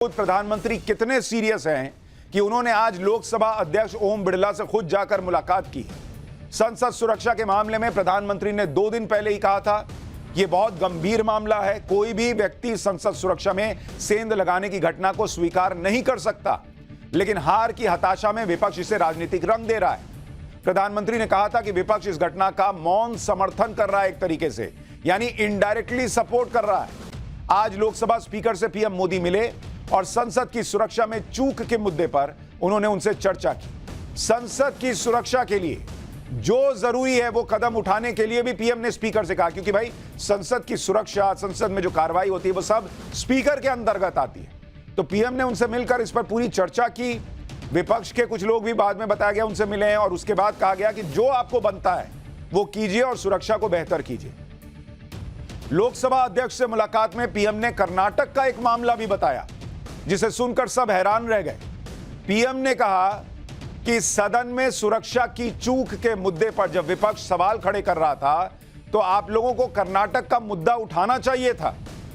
प्रधानमंत्री कितने सीरियस हैं कि उन्होंने आज लोकसभा अध्यक्ष ओम बिरला से खुद जाकर मुलाकात की। संसद सुरक्षा के मामले में प्रधानमंत्री ने 2 दिन पहले ही कहा था कि यह बहुत गंभीर मामला है, कोई भी व्यक्ति संसद सुरक्षा में सेंध लगाने की घटना को स्वीकार नहीं कर सकता। लेकिन हार की हताशा में विपक्ष इसे राजनीतिक रंग दे रहा है। प्रधानमंत्री ने कहा था कि विपक्ष इस घटना का मौन समर्थन कर रहा है, एक तरीके से यानी इनडायरेक्टली सपोर्ट कर रहा है। आज लोकसभा स्पीकर से पीएम मोदी मिले और संसद की सुरक्षा में चूक के मुद्दे पर उन्होंने उनसे चर्चा की। संसद की सुरक्षा के लिए जो जरूरी है वो कदम उठाने के लिए भी पीएम ने स्पीकर से कहा, क्योंकि भाई संसद की सुरक्षा, संसद में जो कार्रवाई होती है वो सब स्पीकर के अंतर्गत आती है। तो पीएम ने उनसे मिलकर इस पर पूरी चर्चा की। विपक्ष के कुछ लोग भी बाद में बताया गया उनसे मिले हैं और उसके बाद कहा गया कि जो आपको बनता है वो कीजिए और सुरक्षा को बेहतर कीजिए। लोकसभा अध्यक्ष से मुलाकात में पीएम ने कर्नाटक का एक मामला भी बताया, जिसे सुनकर सब हैरान रह गए। पीएम ने कहा कि सदन में सुरक्षा की चूक के मुद्दे पर जब विपक्ष सवाल खड़े कर रहा था तो आप लोगों को कर्नाटक का मुद्दा उठाना चाहिए था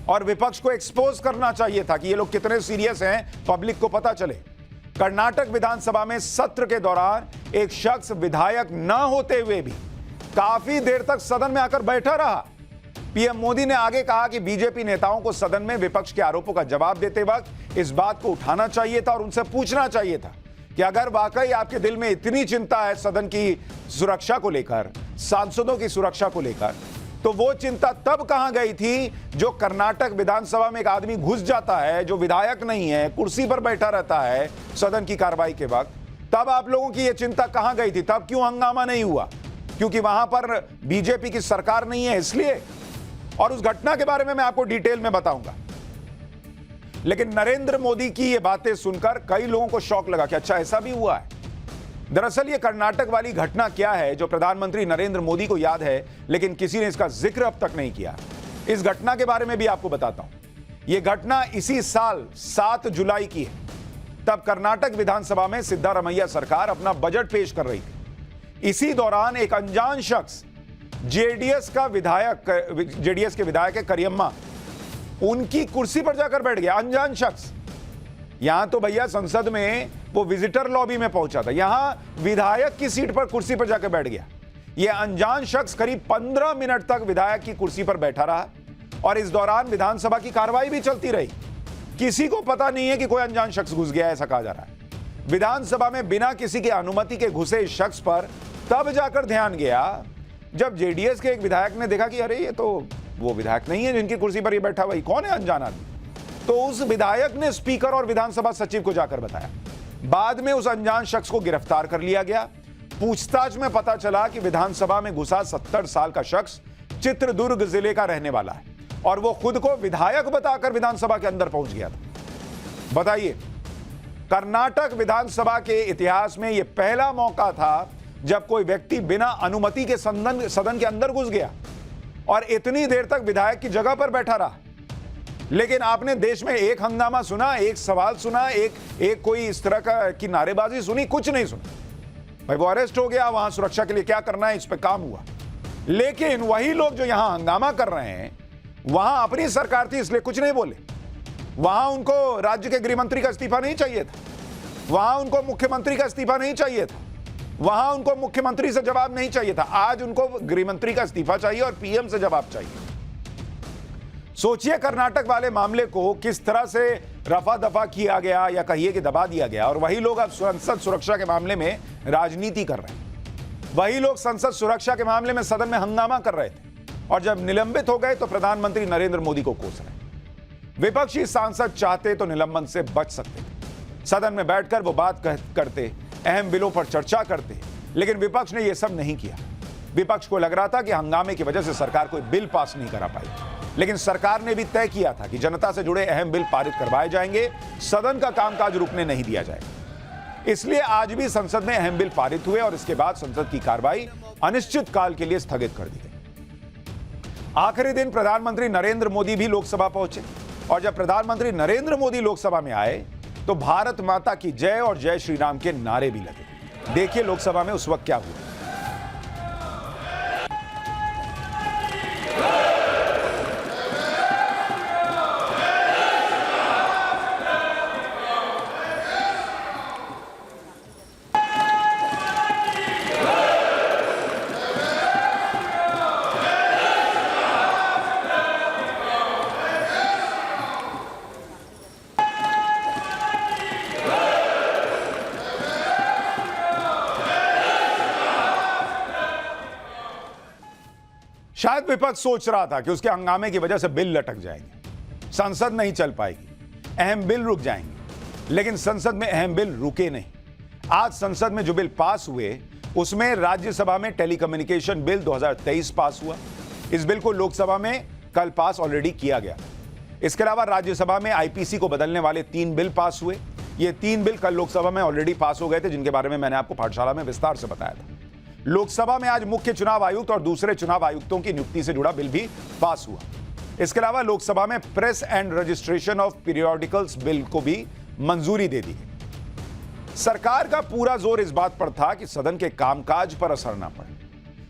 और विपक्ष को एक्सपोज करना चाहिए था कि ये लोग कितने सीरियस हैं, पब्लिक को पता चले। कर्नाटक विधानसभा में सत्र के दौरान एक शख्स विधायक न होते हुए भी काफी देर तक सदन में आकर बैठा रहा। पीएम मोदी ने आगे कहा कि बीजेपी नेताओं को सदन में विपक्ष के आरोपों का जवाब देते वक्त इस बात को उठाना चाहिए था और उनसे पूछना चाहिए था कि अगर वाकई आपके दिल में इतनी चिंता है सदन की सुरक्षा को लेकर, सांसदों की सुरक्षा को लेकर, तो वो चिंता तब कहां गई थी जो कर्नाटक विधानसभा में एक आदमी घुस जाता है, जो विधायक नहीं है, कुर्सी पर बैठा रहता है सदन की कार्रवाई के वक्त। तब आप लोगों की यह चिंता कहां गई थी? तब क्यों हंगामा नहीं हुआ? क्योंकि वहां पर बीजेपी की सरकार नहीं है इसलिए। और उस घटना के बारे में मैं आपको डिटेल में बताऊंगा। लेकिन नरेंद्र मोदी की ये बातें सुनकर कई लोगों को शौक लगा कि अच्छा ऐसा भी हुआ है। दरअसल ये कर्नाटक वाली घटना क्या है जो प्रधानमंत्री नरेंद्र मोदी को याद है, लेकिन किसी ने इसका जिक्र अब तक नहीं किया। इस घटना के बारे में भी आपको बताता हूं। यह घटना इसी साल 7 जुलाई की है। तब कर्नाटक विधानसभा में सिद्धारमैया सरकार अपना बजट पेश कर रही थी। इसी दौरान एक अनजान शख्स जेडीएस के विधायक है करियम्मा, उनकी कुर्सी पर जाकर बैठ गया। अनजान शख्स। यहां तो भैया संसद में वो विजिटर लॉबी में पहुंचा था, यहां विधायक की सीट पर कुर्सी पर जाकर बैठ गया। यह अनजान शख्स करीब 15 मिनट तक विधायक की कुर्सी पर बैठा रहा और इस दौरान विधानसभा की कार्रवाई भी चलती रही। किसी को पता नहीं है कि कोई अनजान शख्स घुस गया, ऐसा कहा जा रहा है। विधानसभा में बिना किसी की अनुमति के घुसे इस शख्स पर तब जाकर ध्यान गया जब जेडीएस के एक विधायक ने देखा कि अरे ये तो वो विधायक नहीं है जिनकी कुर्सी पर ये बैठा हुआ, कौन है अनजान आदमी। तो उस विधायक ने स्पीकर और विधानसभा सचिव को जाकर बताया। बाद में उस अनजान शख्स को गिरफ्तार कर लिया गया। पूछताछ में पता चला कि विधानसभा में घुसा 70 साल का शख्स चित्रदुर्ग जिले का रहने वाला है और वो खुद को विधायक बताकर विधानसभा के अंदर पहुंच गया था। बताइए, कर्नाटक विधानसभा के इतिहास में यह पहला मौका था जब कोई व्यक्ति बिना अनुमति के सदन के अंदर घुस गया और इतनी देर तक विधायक की जगह पर बैठा रहा। लेकिन आपने देश में एक हंगामा सुना, एक सवाल सुना, एक कोई इस तरह की नारेबाजी सुनी? कुछ नहीं सुना। भाई वो अरेस्ट हो गया, वहां सुरक्षा के लिए क्या करना है इस पे काम हुआ। लेकिन वही लोग जो यहां हंगामा कर रहे हैं वहां अपनी सरकार थी इसलिए कुछ नहीं बोले। वहां उनको राज्य के गृह मंत्री का इस्तीफा नहीं चाहिए था, वहां उनको मुख्यमंत्री का इस्तीफा नहीं चाहिए था, वहां उनको मुख्यमंत्री से जवाब नहीं चाहिए था। आज उनको गृह मंत्री का इस्तीफा चाहिए और पीएम से जवाब चाहिए। सोचिए कर्नाटक वाले मामले को किस तरह से रफा दफा किया गया या कहिए कि दबा दिया गया। और वही लोग अब संसद सुरक्षा के मामले में राजनीति कर रहे हैं। वही लोग संसद सुरक्षा के मामले में सदन में हंगामा कर रहे थे और जब निलंबित हो गए तो प्रधानमंत्री नरेंद्र मोदी को कोस रहे। विपक्षी सांसद चाहते तो निलंबन से बच सकते थे, सदन में बैठकर वो बात करते, अहम बिलों पर चर्चा करते, लेकिन विपक्ष ने यह सब नहीं किया। विपक्ष को लग रहा था कि हंगामे की वजह से सरकार कोई बिल पास नहीं करा पाई, लेकिन सरकार ने भी तय किया था कि जनता से जुड़े अहम बिल पारित करवाए जाएंगे, सदन का कामकाज रुकने नहीं दिया जाएगा। इसलिए आज भी संसद में अहम बिल पारित हुए और इसके बाद संसद की कार्रवाई अनिश्चित काल के लिए स्थगित कर दी गई। आखिरी दिन प्रधानमंत्री नरेंद्र मोदी भी लोकसभा पहुंचे और जब प्रधानमंत्री नरेंद्र मोदी लोकसभा में आए तो भारत माता की जय और जय श्री राम के नारे भी लगे। देखिए लोकसभा में उस वक्त क्या हुआ। शायद विपक्ष सोच रहा था कि उसके हंगामे की वजह से बिल लटक जाएंगे, संसद नहीं चल पाएगी, अहम बिल रुक जाएंगे। लेकिन संसद में अहम बिल रुके नहीं। आज संसद में जो बिल पास हुए उसमें राज्यसभा में टेलीकम्युनिकेशन बिल 2023 पास हुआ। इस बिल को लोकसभा में कल पास ऑलरेडी किया गया। इसके अलावा राज्यसभा में आईपीसी को बदलने वाले 3 बिल पास हुए। ये 3 बिल कल लोकसभा में ऑलरेडी पास हो गए थे, जिनके बारे में मैंने आपको पाठशाला में विस्तार से बताया था। लोकसभा में आज मुख्य चुनाव आयुक्त और दूसरे चुनाव आयुक्तों की नियुक्ति से जुड़ा बिल भी पास हुआ। इसके अलावा लोकसभा में press and registration of periodicals bill को भी मंजूरी दे दी गई। सरकार का पूरा जोर इस बात पर था कि सदन के कामकाज पर असर ना पड़े।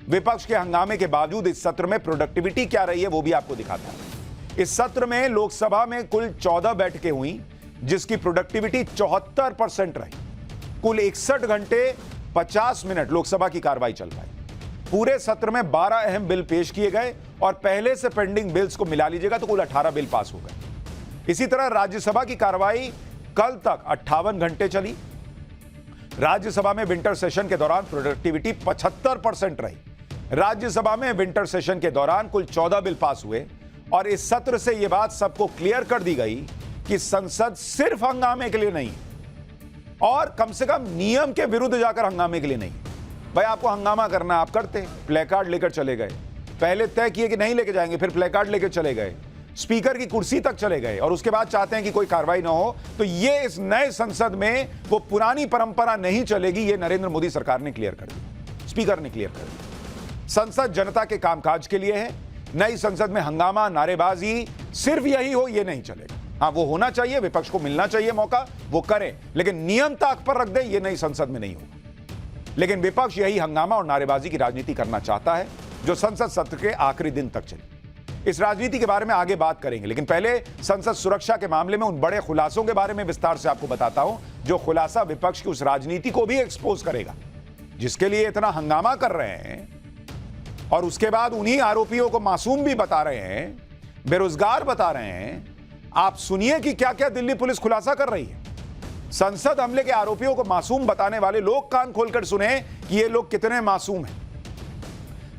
विपक्ष के हंगामे के बावजूद इस सत्र में प्रोडक्टिविटी क्या रही है वो भी आपको दिखाता है। इस सत्र में लोकसभा में कुल 14 बैठकें हुई, जिसकी प्रोडक्टिविटी 74% रही। कुल 61 घंटे 50 मिनट लोकसभा की कार्रवाई चल पाई। पूरे सत्र में 12 अहम बिल पेश किए गए और पहले से पेंडिंग बिल्स को मिला लीजिएगा तो कुल 18 बिल पास हो गए। इसी तरह राज्यसभा की कार्रवाई कल तक 58 घंटे चली। राज्यसभा में विंटर सेशन के दौरान प्रोडक्टिविटी 75% रही। राज्यसभा में विंटर सेशन के दौरान कुल 14 बिल पास हुए और इस सत्र से यह बात सबको क्लियर कर दी गई कि संसद सिर्फ हंगामे के लिए नहीं और कम से कम नियम के विरुद्ध जाकर हंगामे के लिए नहीं। भाई आपको हंगामा करना, आप करते, प्लेकार्ड लेकर चले गए, पहले तय किए कि नहीं लेके जाएंगे, फिर प्लेकार्ड लेकर चले गए, स्पीकर की कुर्सी तक चले गए और उसके बाद चाहते हैं कि कोई कार्रवाई ना हो। तो ये इस नए संसद में वो पुरानी परंपरा नहीं चलेगी। ये नरेंद्र मोदी सरकार ने क्लियर कर दिया, स्पीकर ने क्लियर कर दिया। संसद जनता के कामकाज के लिए है। नई संसद में हंगामा, नारेबाजी सिर्फ यही हो ये नहीं चलेगा। हाँ, वो होना चाहिए, विपक्ष को मिलना चाहिए मौका, वो करें, लेकिन नियम ताक पर रख दें ये नई संसद में नहीं होगा। लेकिन विपक्ष यही हंगामा और नारेबाजी की राजनीति करना चाहता है, जो संसद सत्र के आखिरी दिन तक चली। इस राजनीति के बारे में आगे बात करेंगे, लेकिन पहले संसद सुरक्षा के मामले में उन बड़े खुलासों के बारे में विस्तार से आपको बताता हूं, जो खुलासा विपक्ष की उस राजनीति को भी एक्सपोज करेगा जिसके लिए इतना हंगामा कर रहे हैं और उसके बाद उन्हीं आरोपियों को मासूम भी बता रहे हैं, बेरोजगार बता रहे हैं। आप सुनिए कि क्या क्या दिल्ली पुलिस खुलासा कर रही है। संसद हमले के आरोपियों को मासूम बताने वाले लोग कान खोलकर सुने कि ये लोग कितने मासूम हैं।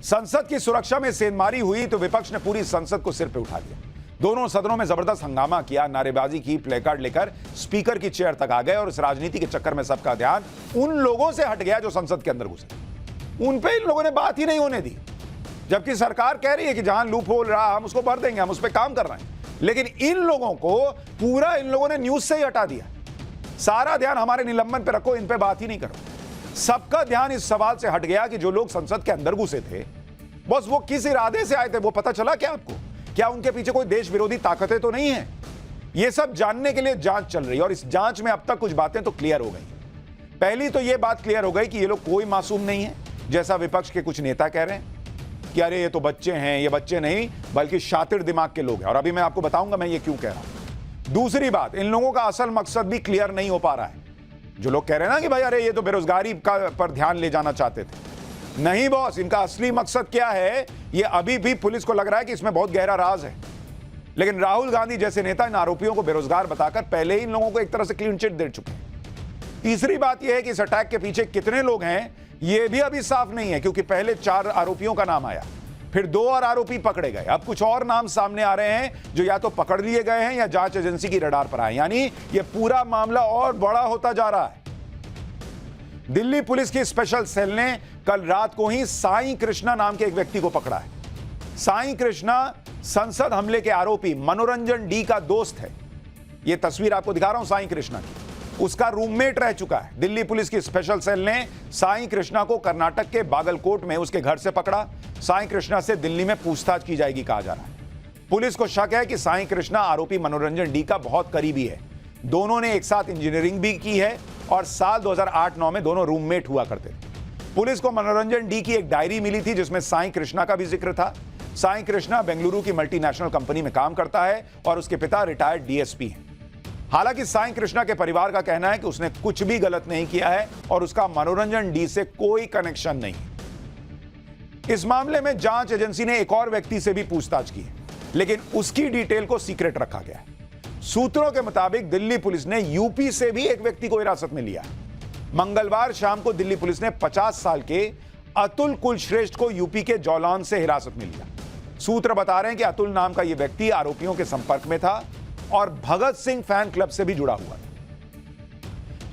संसद की सुरक्षा में सेंधमारी हुई तो विपक्ष ने पूरी संसद को सिर पे उठा लिया। दोनों सदनों में जबरदस्त हंगामा किया, नारेबाजी की, प्लेकार्ड लेकर स्पीकर की चेयर तक आ गए और इस राजनीति के चक्कर में सबका ध्यान उन लोगों से हट गया जो संसद के अंदर घुसे। उन पे इन लोगों ने बात ही नहीं होने दी, जबकि सरकार कह रही है कि जहां लूप होल रहा हम उसको भर देंगे, हम उस पर काम कर रहे हैं। लेकिन इन लोगों को पूरा इन लोगों ने न्यूज से ही हटा दिया। सारा ध्यान हमारे निलंबन पे रखो, इन पे बात ही नहीं करो। सबका ध्यान इस सवाल से हट गया कि जो लोग संसद के अंदर घुसे थे, बस वो किस इरादे से आए थे वो पता चला क्या आपको? क्या उनके पीछे कोई देश विरोधी ताकतें तो नहीं है? ये सब जानने के लिए जांच चल रही है और इस जांच में अब तक कुछ बातें तो क्लियर हो गई। पहली तो ये बात क्लियर हो गई कि ये लोग कोई मासूम नहीं है, जैसा विपक्ष के कुछ नेता कह रहे हैं कि अरे ये तो बच्चे हैं। ये बच्चे नहीं बल्कि शातिर दिमाग के लोग हैं और अभी मैं आपको बताऊंगा मैं ये क्यों कह रहा हूं। दूसरी बात, इन लोगों का असल मकसद भी क्लियर नहीं हो पा रहा है। जो लोग कह रहे हैं ना कि भाई अरे ये तो बेरोजगारी का पर ध्यान ले जाना चाहते थे, नहीं बॉस, इनका असली मकसद क्या है ये अभी भी पुलिस को लग रहा है कि इसमें बहुत गहरा राज है। लेकिन राहुल गांधी जैसे नेता इन आरोपियों को बेरोजगार बताकर पहले ही इन लोगों को एक तरह से क्लीन चिट दे चुके हैं। तीसरी बात यह है कि इस अटैक के पीछे कितने लोग हैं यह भी अभी साफ नहीं है, क्योंकि पहले 4 आरोपियों का नाम आया, फिर 2 और आरोपी पकड़े गए, अब कुछ और नाम सामने आ रहे हैं जो या तो पकड़ लिए गए हैं या जांच एजेंसी की रडार पर आए। यानी यह पूरा मामला और बड़ा होता जा रहा है। दिल्ली पुलिस की स्पेशल सेल ने कल रात को ही साई कृष्णा नाम के एक व्यक्ति को पकड़ा है। साई कृष्णा संसद हमले के आरोपी मनोरंजन डी का दोस्त है। यह तस्वीर आपको दिखा रहा हूं साई कृष्णा की, उसका रूममेट रह चुका है। दिल्ली पुलिस की स्पेशल सेल ने साई कृष्णा को कर्नाटक के बागलकोट में उसके घर से पकड़ा। साई कृष्णा से दिल्ली में पूछताछ की जाएगी कहा जा रहा है। पुलिस को शक है कि साई कृष्णा आरोपी मनोरंजन डी का बहुत करीबी है। दोनों ने एक साथ इंजीनियरिंग भी की है और साल 2008-9 में दोनों रूममेट हुआ करते थे। पुलिस को मनोरंजन डी की एक डायरी मिली थी जिसमें साई कृष्णा का भी जिक्र था। साई कृष्णा बेंगलुरु की मल्टीनेशनल कंपनी में काम करता है और उसके पिता रिटायर्ड डीएसपी हैं। हालांकि साई कृष्णा के परिवार का कहना है कि उसने कुछ भी गलत नहीं किया है और उसका मनोरंजन डी से कोई कनेक्शन नहीं। इस मामले में जांच एजेंसी ने एक और व्यक्ति से भी पूछताछ की है, लेकिन उसकी डिटेल को सीक्रेट रखा गया है। सूत्रों के मुताबिक दिल्ली पुलिस ने यूपी से भी एक व्यक्ति को हिरासत में लिया। मंगलवार शाम को दिल्ली पुलिस ने 50 साल के अतुल कुलश्रेष्ठ को यूपी के जौलान से हिरासत में लिया। सूत्र बता रहे हैं कि अतुल नाम का यह व्यक्ति आरोपियों के संपर्क में था और भगत सिंह फैन क्लब से भी जुड़ा हुआ था।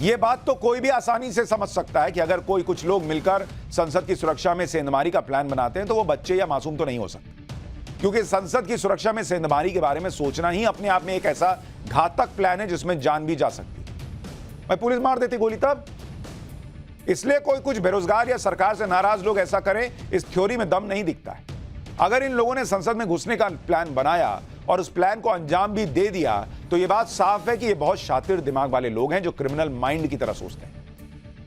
यह बात तो कोई भी आसानी से समझ सकता है कि अगर कुछ लोग मिलकर संसद की सुरक्षा में सेंधमारी का प्लान बनाते हैं तो वो बच्चे या मासूम तो नहीं हो सकते, क्योंकि संसद की सुरक्षा में सेंधमारी के बारे में सोचना ही अपने आप में एक ऐसा घातक प्लान है जिसमें जान भी जा सकती है। भाई पुलिस मार देती गोली तब। इसलिए कुछ बेरोजगार या सरकार से नाराज लोग ऐसा करें, इस थ्योरी में दम नहीं दिखता है। अगर इन लोगों ने संसद में घुसने का प्लान बनाया और उस प्लान को अंजाम भी दे दिया तो यह बात साफ है कि ये बहुत शातिर दिमाग वाले लोग हैं जो क्रिमिनल माइंड की तरह सोचते हैं,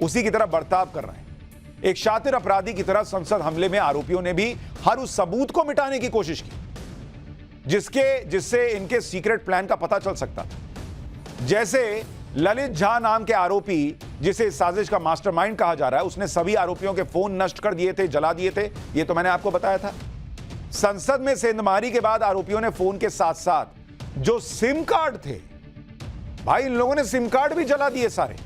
उसी की तरह बर्ताव कर रहे हैं। एक शातिर अपराधी की तरह संसद हमले में आरोपियों ने भी हर उस सबूत को मिटाने की कोशिश की जिससे इनके सीक्रेट प्लान का पता चल सकता था। जैसे ललित झा नाम के आरोपी, जिसे इस साजिश का मास्टरमाइंड कहा जा रहा है, उसने सभी आरोपियों के फोन नष्ट कर दिए थे, जला दिए थे। ये तो मैंने आपको बताया था। संसद में सेंधमारी के बाद आरोपियों ने फोन के साथ साथ जो सिम कार्ड थे, भाई इन लोगों ने सिम कार्ड भी जला दिए सारे।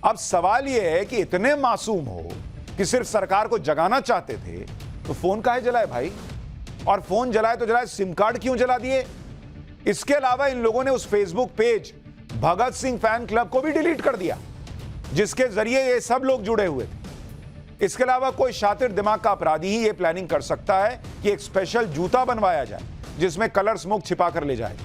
अब सवाल यह है कि इतने मासूम हो कि सिर्फ सरकार को जगाना चाहते थे तो फोन काहे जलाए भाई? और फोन जलाए तो जलाए, सिम कार्ड क्यों जला दिए? इसके अलावा इन लोगों ने उस Facebook page Bhagat Singh fan club को भी डिलीट कर दिया जिसके जरिए ये सब लोग जुड़े हुए थे। इसके अलावा कोई शातिर दिमाग का अपराधी ही ये प्लानिंग कर सकता है कि एक स्पेशल जूता बनवाया जाए जिसमें कलर स्मोक छिपा कर ले जाए।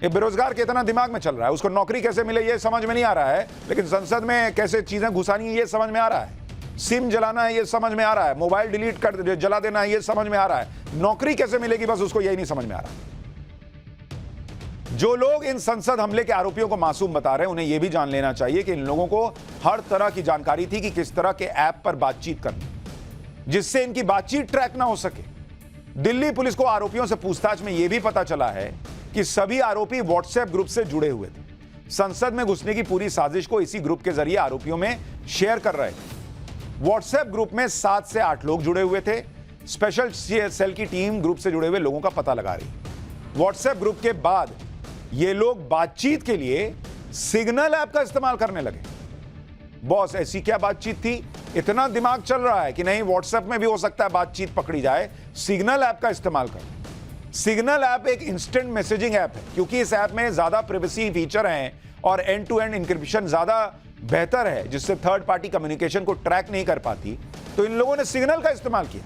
ये बेरोजगार के इतना दिमाग में चल रहा है, उसको नौकरी कैसे मिले ये समझ में नहीं आ रहा है, लेकिन संसद में कैसे चीजें घुसानी है ये समझ में आ रहा है। सिम जलाना है ये समझ में आ रहा है, मोबाइल डिलीट कर जला देना है ये समझ में आ रहा है, नौकरी कैसे मिलेगी बस उसको यही नहीं समझ में आ रहा। जो लोग इन संसद हमले के आरोपियों को मासूम बता रहे हैं उन्हें यह भी जान लेना चाहिए कि इन लोगों को हर तरह की जानकारी थी कि किस तरह के ऐप पर बातचीत करनी जिससे इनकी बातचीत ट्रैक ना हो सके। दिल्ली पुलिस को आरोपियों से पूछताछ में यह भी पता चला है कि सभी आरोपी व्हाट्सएप ग्रुप से जुड़े हुए थे। संसद में घुसने की पूरी साजिश को इसी ग्रुप के जरिए आरोपियों में शेयर कर रहे थे। व्हाट्सएप ग्रुप में 7 से 8 लोग जुड़े हुए थे। स्पेशल सेल की टीम ग्रुप से जुड़े हुए लोगों का पता लगा रही। व्हाट्सएप ग्रुप के बाद ये लोग बातचीत के लिए सिग्नल ऐप का इस्तेमाल करने लगे। बॉस ऐसी क्या बातचीत थी? इतना दिमाग चल रहा है कि नहीं व्हाट्सएप में भी हो सकता है बातचीत पकड़ी जाए, सिग्नल ऐप का इस्तेमाल करें। सिग्नल ऐप एक इंस्टेंट मैसेजिंग ऐप है, क्योंकि इस ऐप में ज्यादा प्राइवेसी फीचर हैं और एंड टू एंड इंक्रिप्शन ज्यादा बेहतर है, जिससे थर्ड पार्टी कम्युनिकेशन को ट्रैक नहीं कर पाती। तो इन लोगों ने सिग्नल का इस्तेमाल किया,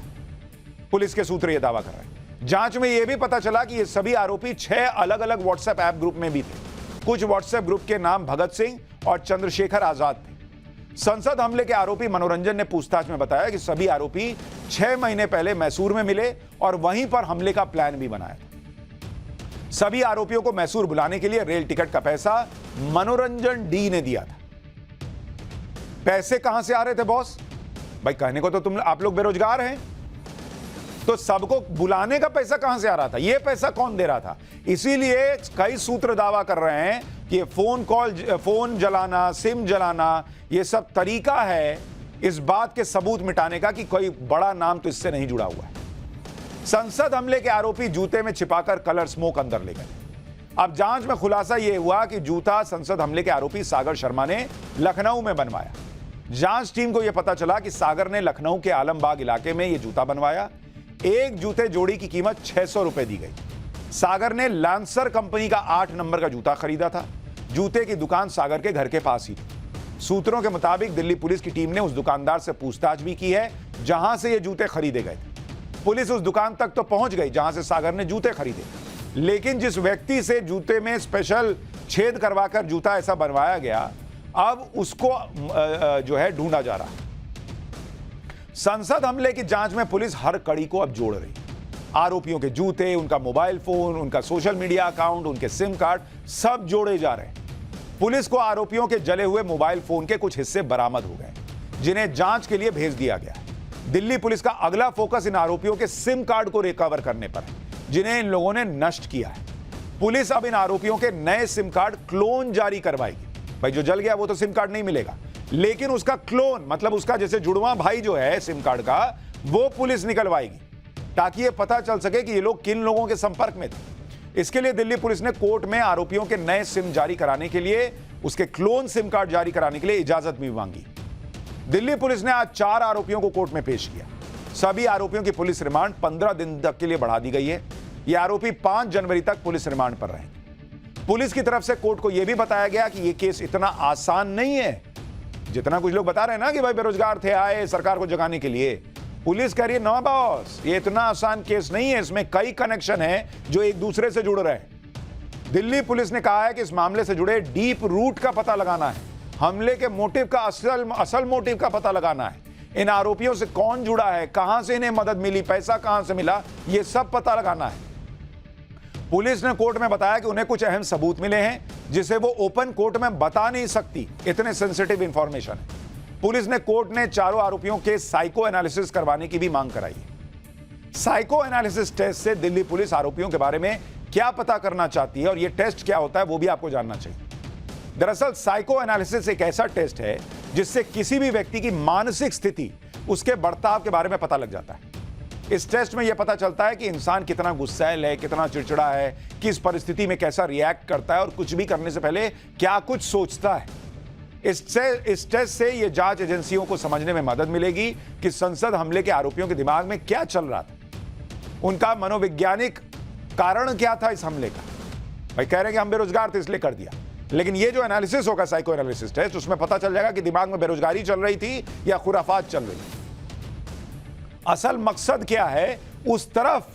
पुलिस के सूत्र यह दावा कर रहे हैं। जांच में यह भी पता चला कि ये सभी आरोपी 6 अलग अलग व्हाट्सएप ऐप ग्रुप में भी थे। कुछ व्हाट्सएप ग्रुप के नाम भगत सिंह और चंद्रशेखर आजाद थे। संसद हमले के आरोपी मनोरंजन ने पूछताछ में बताया कि सभी आरोपी 6 महीने पहले मैसूर में मिले और वहीं पर हमले का प्लान भी बनाया था। सभी आरोपियों को मैसूर बुलाने के लिए रेल टिकट का पैसा मनोरंजन डी ने दिया था। पैसे कहां से आ रहे थे बॉस? भाई कहने को तो आप लोग बेरोजगार हैं, तो सबको बुलाने का पैसा कहां से आ रहा था? यह पैसा कौन दे रहा था? इसीलिए कई सूत्र दावा कर रहे हैं कि फोन जलाना, सिम जलाना, यह सब तरीका है इस बात के सबूत मिटाने का कि कोई बड़ा नाम तो इससे नहीं जुड़ा हुआ है। संसद हमले के आरोपी जूते में छिपाकर कलर स्मोक अंदर ले गए। अब जांच में खुलासा यह हुआ कि जूता संसद हमले के आरोपी सागर शर्मा ने लखनऊ में बनवाया। जांच टीम को यह पता चला कि सागर ने लखनऊ के आलमबाग इलाके में यह जूता बनवाया। एक जूते जोड़ी की कीमत 600 रुपए दी गई। सागर ने लांसर कंपनी का 8 नंबर का जूता खरीदा था। जूते की दुकान सागर के घर के पास ही थी। सूत्रों के मुताबिक दिल्ली पुलिस की टीम ने उस दुकानदार से पूछताछ भी की है जहां से ये जूते खरीदे गए थे। पुलिस उस दुकान तक तो पहुंच गई जहां से सागर ने जूते खरीदे, लेकिन जिस व्यक्ति से जूते में स्पेशल छेद करवाकर जूता ऐसा बनवाया गया, अब उसको जो है ढूंढा जा रहा है। संसद हमले की जांच में पुलिस हर कड़ी को अब जोड़ रही। आरोपियों के जूते, उनका मोबाइल फोन, उनका सोशल मीडिया अकाउंट, उनके सिम कार्ड सब जोड़े जा रहे हैं। पुलिस को आरोपियों के जले हुए मोबाइल फोन के कुछ हिस्से बरामद हो गए, जिन्हें जांच के लिए भेज दिया गया है। दिल्ली पुलिस का अगला फोकस इन आरोपियों के सिम कार्ड को रिकवर करने पर है, जिन्हें इन लोगों ने नष्ट किया है। पुलिस अब इन आरोपियों के नए सिम कार्ड क्लोन जारी करवाएगी। भाई जो जल गया वो तो सिम कार्ड नहीं मिलेगा, लेकिन उसका क्लोन, मतलब उसका जैसे जुड़वा भाई जो है सिम कार्ड का, वो पुलिस निकलवाएगी ताकि ये पता चल सके कि ये लोग किन लोगों के संपर्क में थे। इसके लिए दिल्ली पुलिस ने कोर्ट में आरोपियों के नए सिम जारी कराने के लिए, उसके क्लोन सिम कार्ड जारी कराने के लिए इजाजत भी मांगी। दिल्ली पुलिस ने आज 4 आरोपियों को कोर्ट में पेश किया। सभी आरोपियों की पुलिस रिमांड 15 दिन तक के लिए बढ़ा दी गई है। ये आरोपी 5 जनवरी तक पुलिस रिमांड पर रहेंगे। पुलिस की तरफ से कोर्ट को यह भी बताया गया कि यह केस इतना आसान नहीं है जितना कुछ लोग बता रहे हैं ना कि भाई बेरोजगार थे, आए सरकार को जगाने के लिए। पुलिस कह रही है नो बॉस, ये इतना आसान केस नहीं है, इसमें कई कनेक्शन हैं जो एक दूसरे से जुड़ रहे हैं। दिल्ली पुलिस ने कहा है कि इस मामले से जुड़े डीप रूट का पता लगाना है, हमले के मोटिव का असल मोटिव का पता लगाना है, इन आरोपियों से कौन जुड़ा है, कहां से इन्हें मदद मिली, पैसा कहां से मिला, यह सब पता लगाना है। पुलिस ने कोर्ट में बताया कि उन्हें कुछ अहम सबूत मिले हैं जिसे वो ओपन कोर्ट में बता नहीं सकती, इतने सेंसिटिव इंफॉर्मेशन है। पुलिस ने कोर्ट ने चारों आरोपियों के साइको एनालिसिस करवाने की भी मांग कराई है। साइको एनालिसिस टेस्ट से दिल्ली पुलिस आरोपियों के बारे में क्या पता करना चाहती है और यह टेस्ट क्या होता है वो भी आपको जानना चाहिए। दरअसल साइको एनालिसिस एक ऐसा टेस्ट है जिससे किसी भी व्यक्ति की मानसिक स्थिति, उसके बर्ताव के बारे में पता लग जाता है। इस टेस्ट में यह पता चलता है कि इंसान कितना गुस्सैल है, कितना चिड़चिड़ा है, किस परिस्थिति में कैसा रिएक्ट करता है और कुछ भी करने से पहले क्या कुछ सोचता है। इस टेस्ट से यह जांच एजेंसियों को समझने में मदद मिलेगी कि संसद हमले के आरोपियों के दिमाग में क्या चल रहा था, उनका मनोवैज्ञानिक कारण क्या था इस हमले का। भाई कह रहे हैं कि हम बेरोजगार थे इसलिए कर दिया, लेकिन ये जो एनालिसिस होगा साइको एनालिसिस टेस्ट, उसमें पता चल जाएगा कि दिमाग में बेरोजगारी चल रही थी या खुराफात चल रही थी। असल मकसद क्या है उस तरफ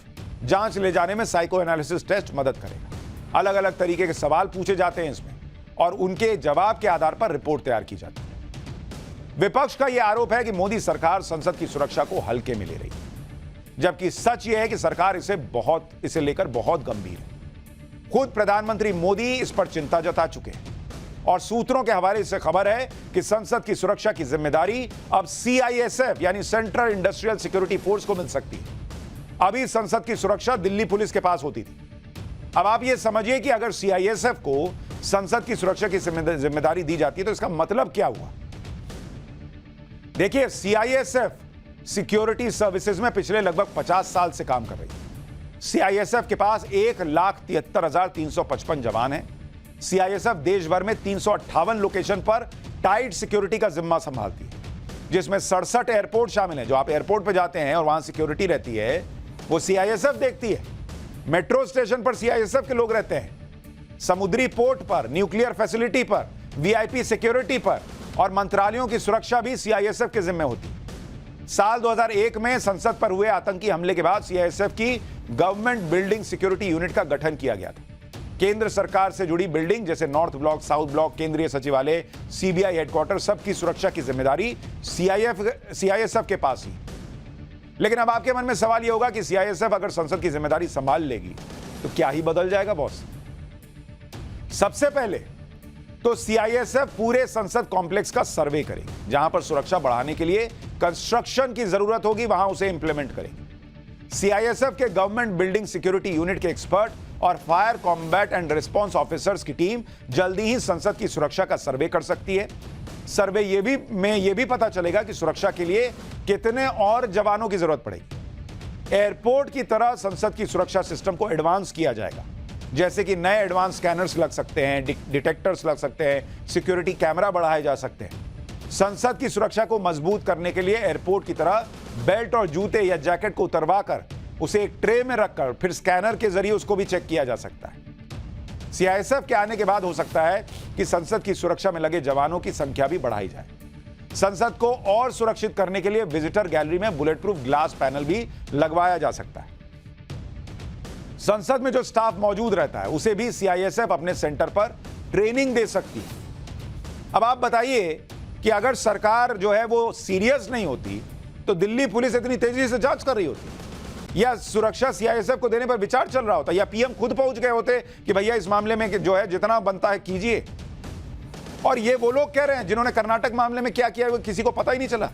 जांच ले जाने में साइको एनालिसिस टेस्ट मदद करेगा। अलग अलग तरीके के सवाल पूछे जाते हैं इसमें और उनके जवाब के आधार पर रिपोर्ट तैयार की जाती है। विपक्ष का यह आरोप है कि मोदी सरकार संसद की सुरक्षा को हल्के में ले रही है, जबकि सच यह है कि सरकार इसे लेकर बहुत गंभीर है। खुद प्रधानमंत्री मोदी इस पर चिंता जता चुके हैं और सूत्रों के हवाले से खबर है कि संसद की सुरक्षा की जिम्मेदारी अब CISF यानी सेंट्रल इंडस्ट्रियल सिक्योरिटी फोर्स को मिल सकती है। अभी संसद की सुरक्षा दिल्ली पुलिस के पास होती थी। अब आप यह समझिए कि अगर CISF को संसद की सुरक्षा की जिम्मेदारी दी जाती है तो इसका मतलब क्या हुआ। देखिए, CISF सिक्योरिटी सर्विसेज में पिछले लगभग 50 साल से काम कर रही है। CISF के पास 1,73,355 जवान हैं। CISF देश भर में 358 लोकेशन पर टाइट सिक्योरिटी का जिम्मा संभालती है, जिसमें 67 एयरपोर्ट शामिल हैं। जो आप एयरपोर्ट पर जाते हैं और वहां सिक्योरिटी रहती है वो CISF देखती है। मेट्रो स्टेशन पर CISF के लोग रहते हैं, समुद्री पोर्ट पर, न्यूक्लियर फैसिलिटी पर, VIP सिक्योरिटी पर और मंत्रालयों की सुरक्षा भी CISF के जिम्मे होती है। साल 2001 में संसद पर हुए आतंकी हमले के बाद CISF की गवर्नमेंट बिल्डिंग सिक्योरिटी यूनिट का गठन किया गया था। केंद्र सरकार से जुड़ी बिल्डिंग जैसे नॉर्थ ब्लॉक, साउथ ब्लॉक, केंद्रीय सचिवालय, CBI हेडक्वार्टर, सबकी सुरक्षा की जिम्मेदारी CISF के पास ही। लेकिन अब आपके मन में सवाल यह होगा कि CISF अगर संसद की जिम्मेदारी संभाल लेगी तो क्या ही बदल जाएगा बॉस। सबसे पहले तो CISF पूरे संसद कॉम्प्लेक्स का सर्वे करेगी। जहां पर सुरक्षा बढ़ाने के लिए कंस्ट्रक्शन की जरूरत होगी वहां उसे इंप्लीमेंट करेगी। CISF के गवर्नमेंट बिल्डिंग सिक्योरिटी यूनिट के एक्सपर्ट और fire combat and response officers की टीम जल्दी ही संसद की सुरक्षा का सर्वे कर सकती है। सर्वे ये भी पता चलेगा कि सुरक्षा के लिए कितने और जवानों की जरूरत पड़ेगी। एयरपोर्ट की तरह संसद की सुरक्षा सिस्टम को एडवांस किया जाएगा, जैसे कि नए एडवांस स्कैनर्स लग सकते हैं, डिटेक्टर्स लग सकते हैं, सिक्योरिटी कैमरा बढ़ाए जा सकते हैं। संसद की सुरक्षा को मजबूत करने के लिए एयरपोर्ट की तरह बेल्ट और जूते या जैकेट को उतरवा कर उसे एक ट्रे में रखकर फिर स्कैनर के जरिए उसको भी चेक किया जा सकता है। CISF के आने के बाद हो सकता है कि संसद की सुरक्षा में लगे जवानों की संख्या भी बढ़ाई जाए। संसद को और सुरक्षित करने के लिए विजिटर गैलरी में बुलेट प्रूफ ग्लास पैनल भी लगवाया जा सकता है। संसद में जो स्टाफ मौजूद रहता है उसे भी CISF अपने सेंटर पर ट्रेनिंग दे सकती है। अब आप बताइए कि अगर सरकार जो है वो सीरियस नहीं होती तो दिल्ली पुलिस इतनी तेजी से जांच कर रही होती, या सुरक्षा CISF को देने पर विचार चल रहा होता, या PM खुद पहुंच गए होते कि भैया इस मामले में जो है जितना बनता है कीजिए। और ये वो लोग कह रहे हैं जिन्होंने कर्नाटक मामले में क्या किया वो किसी को पता ही नहीं चला।